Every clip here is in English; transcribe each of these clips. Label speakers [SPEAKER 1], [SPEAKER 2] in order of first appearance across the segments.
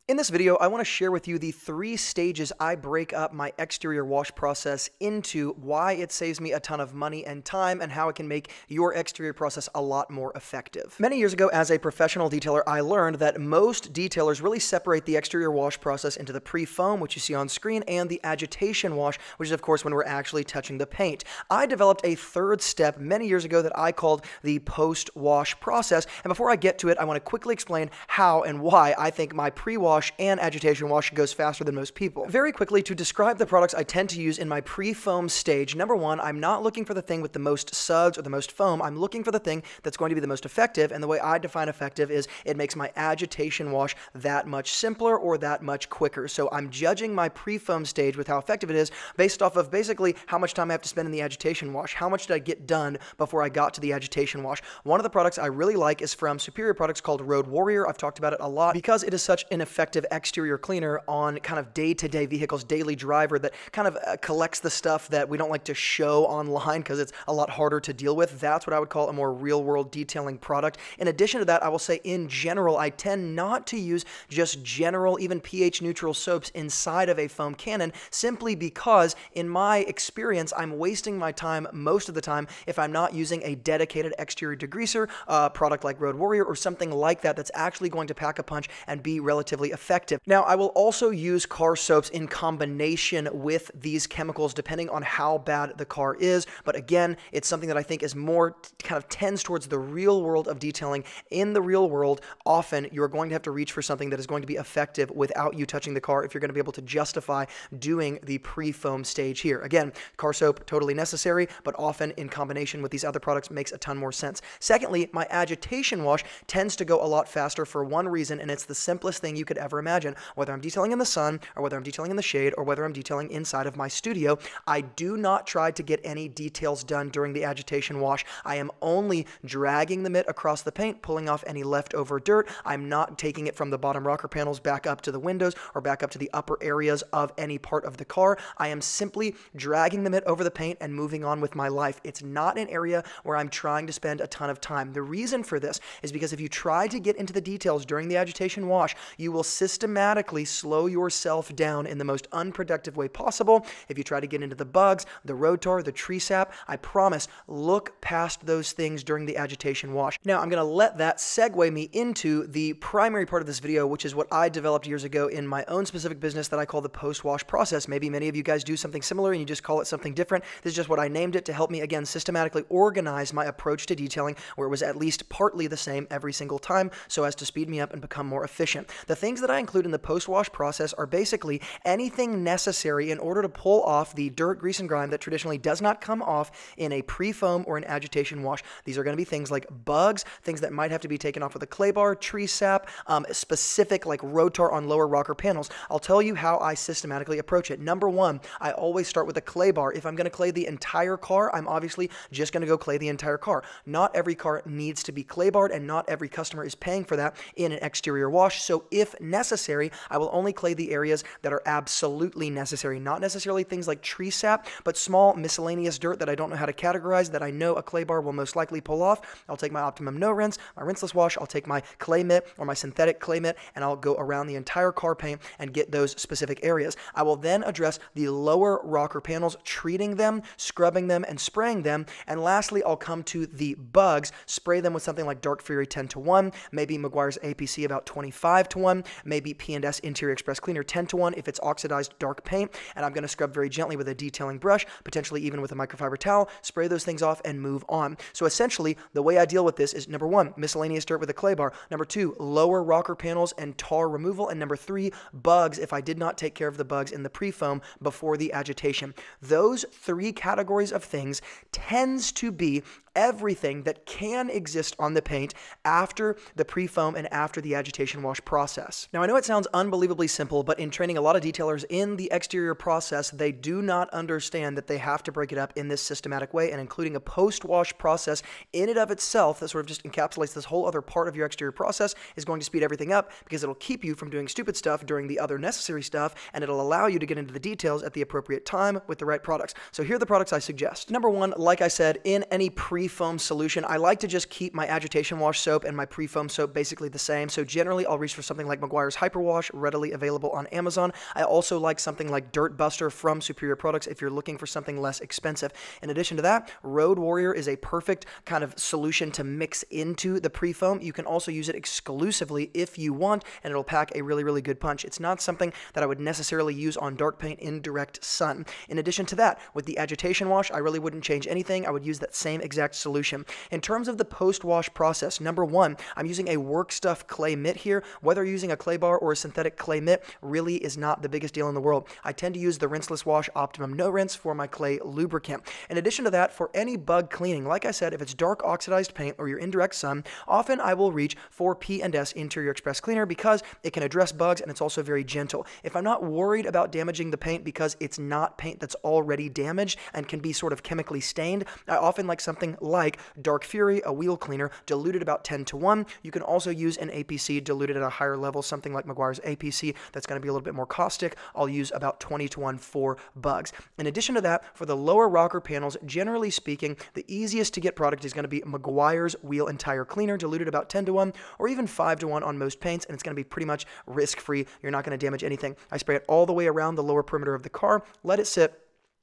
[SPEAKER 1] In this video, I want to share with you the 3 stages I break up my exterior wash process into, why it saves me a ton of money and time, and how it can make your exterior process a lot more effective. Many years ago, as a professional detailer, I learned that most detailers really separate the exterior wash process into the pre-foam, which you see on screen, and the agitation wash, which is of course when we're actually touching the paint. I developed a third step many years ago that I called the post-wash process, and before I get to it, I want to quickly explain how and why I think my pre-wash and agitation wash goes faster than most people. Very quickly, to describe the products I tend to use in my pre-foam stage, number one, I'm not looking for the thing with the most suds or the most foam. I'm looking for the thing that's going to be the most effective, and the way I define effective is it makes my agitation wash that much simpler or that much quicker. So I'm judging my pre-foam stage with how effective it is based off of basically how much time I have to spend in the agitation wash. How much did I get done before I got to the agitation wash? One of the products I really like is from Superior Products called Road Warrior. I've talked about it a lot because it is such an effective exterior cleaner on kind of day-to-day vehicles, daily driver, that kind of collects the stuff that we don't like to show online because it's a lot harder to deal with. That's what I would call a more real-world detailing product. In addition to that, I will say in general, I tend not to use just general, even pH-neutral soaps inside of a foam cannon, simply because in my experience, I'm wasting my time most of the time if I'm not using a dedicated exterior degreaser, product like Road Warrior or something like that that's actually going to pack a punch and be relatively effective. Now, I will also use car soaps in combination with these chemicals depending on how bad the car is, but again, it's something that I think is more kind of tends towards the real world of detailing. In the real world, often you're going to have to reach for something that is going to be effective without you touching the car if you're going to be able to justify doing the pre-foam stage here. Again, car soap, totally necessary, but often in combination with these other products makes a ton more sense. Secondly, my agitation wash tends to go a lot faster for one reason, and it's the simplest thing you could ever imagine. Whether I'm detailing in the sun, or whether I'm detailing in the shade, or whether I'm detailing inside of my studio, I do not try to get any details done during the agitation wash. I am only dragging the mitt across the paint, pulling off any leftover dirt. I'm not taking it from the bottom rocker panels back up to the windows or back up to the upper areas of any part of the car. I am simply dragging the mitt over the paint and moving on with my life. It's not an area where I'm trying to spend a ton of time. The reason for this is because if you try to get into the details during the agitation wash, you will systematically slow yourself down in the most unproductive way possible. If you try to get into the bugs, the road tar, the tree sap, I promise, look past those things during the agitation wash. Now, I'm going to let that segue me into the primary part of this video, which is what I developed years ago in my own specific business that I call the post-wash process. Maybe many of you guys do something similar and you just call it something different. This is just what I named it to help me, again, systematically organize my approach to detailing where it was at least partly the same every single time so as to speed me up and become more efficient. The things that I include in the post-wash process are basically anything necessary in order to pull off the dirt, grease, and grime that traditionally does not come off in a pre-foam or an agitation wash. These are going to be things like bugs, things that might have to be taken off with a clay bar, tree sap, specific like road tar on lower rocker panels. I'll tell you how I systematically approach it. Number one, I always start with a clay bar. If I'm going to clay the entire car, I'm obviously just going to go clay the entire car. Not every car needs to be clay barred, and not every customer is paying for that in an exterior wash. So if necessary, I will only clay the areas that are absolutely necessary. Not necessarily things like tree sap, but small miscellaneous dirt that I don't know how to categorize that I know a clay bar will most likely pull off. I'll take my Optimum No Rinse, my rinseless wash, I'll take my clay mitt or my synthetic clay mitt, and I'll go around the entire car paint and get those specific areas. I will then address the lower rocker panels, treating them, scrubbing them, and spraying them. And lastly, I'll come to the bugs, spray them with something like Dark Fury 10-1, maybe Meguiar's APC about 25-1, maybe P&S Interior Express Cleaner 10-1 if it's oxidized dark paint, and I'm going to scrub very gently with a detailing brush, potentially even with a microfiber towel, spray those things off, and move on. So essentially, the way I deal with this is number one, miscellaneous dirt with a clay bar, number two, lower rocker panels and tar removal, and number three, bugs if I did not take care of the bugs in the pre-foam before the agitation. Those 3 categories of things tends to be everything that can exist on the paint after the pre-foam and after the agitation wash process. Now, I know it sounds unbelievably simple, but in training a lot of detailers in the exterior process, they do not understand that they have to break it up in this systematic way, and including a post-wash process in and of itself that sort of just encapsulates this whole other part of your exterior process is going to speed everything up because it'll keep you from doing stupid stuff during the other necessary stuff, and it'll allow you to get into the details at the appropriate time with the right products. So here are the products I suggest. Number one, like I said, in any pre pre-foam solution, I like to just keep my agitation wash soap and my pre-foam soap basically the same. So generally, I'll reach for something like Meguiar's Hyperwash, readily available on Amazon. I also like something like Dirt Buster from Superior Products if you're looking for something less expensive. In addition to that, Road Warrior is a perfect kind of solution to mix into the pre-foam. You can also use it exclusively if you want, and it'll pack a really, really good punch. It's not something that I would necessarily use on dark paint in direct sun. In addition to that, with the agitation wash, I really wouldn't change anything. I would use that same exact solution. In terms of the post-wash process, number one, I'm using a Work Stuff clay mitt here. Whether you're using a clay bar or a synthetic clay mitt really is not the biggest deal in the world. I tend to use the Rinseless Wash Optimum No Rinse for my clay lubricant. In addition to that, for any bug cleaning, like I said, if it's dark oxidized paint or you're in direct sun, often I will reach for P&S Interior Express Cleaner because it can address bugs and it's also very gentle. If I'm not worried about damaging the paint because it's not paint that's already damaged and can be sort of chemically stained, I often like something like Dark Fury, a wheel cleaner, diluted about 10:1. You can also use an APC diluted at a higher level, something like Meguiar's APC that's going to be a little bit more caustic. I'll use about 20:1 for bugs. In addition to that, for the lower rocker panels, generally speaking, the easiest to get product is going to be Meguiar's Wheel and Tire Cleaner, diluted about 10:1 or even 5:1 on most paints, and it's going to be pretty much risk-free. You're not going to damage anything. I spray it all the way around the lower perimeter of the car, let it sit.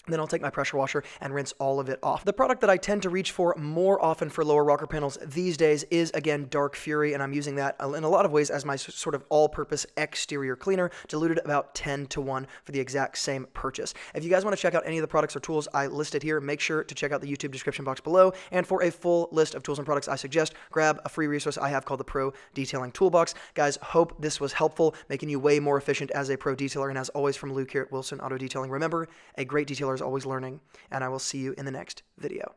[SPEAKER 1] Then I'll take my pressure washer and rinse all of it off. The product that I tend to reach for more often for lower rocker panels these days is, again, Dark Fury, and I'm using that in a lot of ways as my sort of all-purpose exterior cleaner, diluted about 10:1 for the exact same purchase. If you guys want to check out any of the products or tools I listed here, make sure to check out the YouTube description box below, and for a full list of tools and products I suggest, grab a free resource I have called the Pro Detailing Toolbox. Guys, hope this was helpful, making you way more efficient as a pro detailer, and as always from Luke here at Wilson Auto Detailing, remember, a great detailer is always learning, and I will see you in the next video.